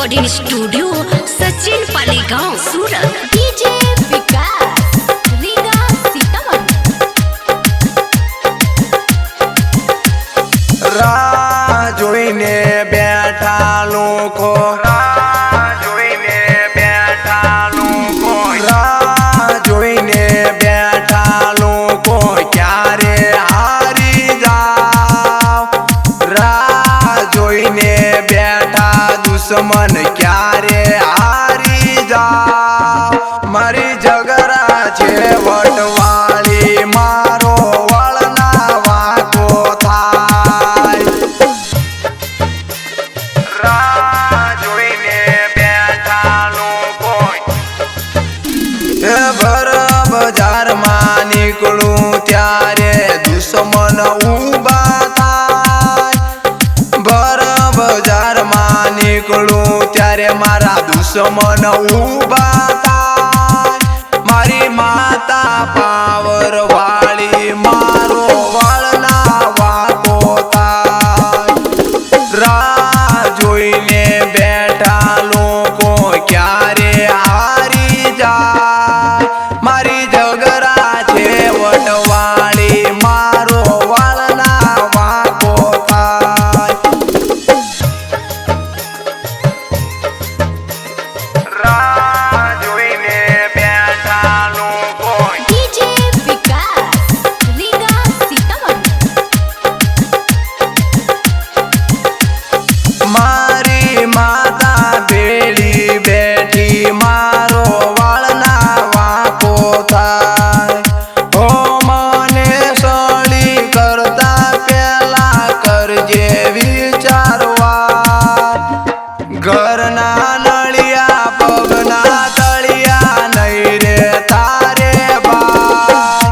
Recording studio Sachin पाली गांव सूरत। DJ विकास रीगा सीतामढ़ी। राह जोईने बैठा लोको, राह जोईने बैठा लोको, राह जोईने बैठा लोको क्यारे हारी जाओ। राह जोईने बैठा दुश्मन क्यारे हारी जाओ। मारी झगड़ा छे वटवाली मारो वळना वाको थाय। राह जोईने बैठा लोको भर बजार मां निकळूं त्यारे दुश्मन ऊभा थाय। भर बजार मां निकळूं त्यारे मारा दुश्मन ऊभा थाय। मारी माता पावर वाली मारो वळना वाको थाय। राह जोईने बैठा लोको क्यारे हारी जाय। मारी झगड़ा छे वटवाली मारो वळना वाको थाय। राह जोईने बैठा लोको डीजे विकास रीगा सीतामढ़ी। मारी माता बेड़ी बैठी मारो वळना वाको थाय। ओ मने सळी करता पेला करजे विचारवा। घरना नळिया पगना तळिया नहीं रे तारे बाय।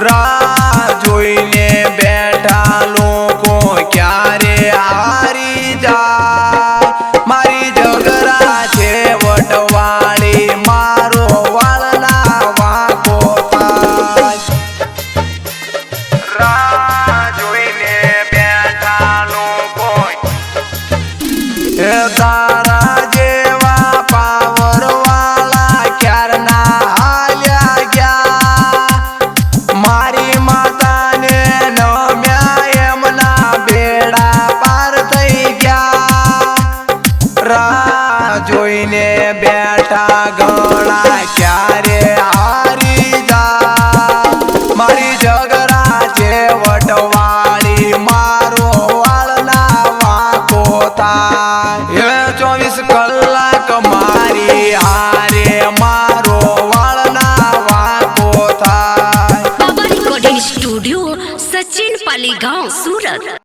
राह जोईने बैठा लोको क्यारे हारी जाय। मारी झगड़ा छे वटवाली मारो वळना वाको थाय। राह जोईने बैठा लोको तारा जेवा पावर वाला क्यारना हाल्या ग्या। मारी माताने नम्या एमना बेड़ा पार थई ग्या। राह जोईने बैठा घणा क्यारे हारी जाय। मारी झगड़ा छे वटवाली मारो वळना वाको थाय। 24 कलाक मारी हारे मारो वळना वाको थाय। बाबा रिकॉर्डिंग स्टूडियो सचिन पाली गांव सूरत।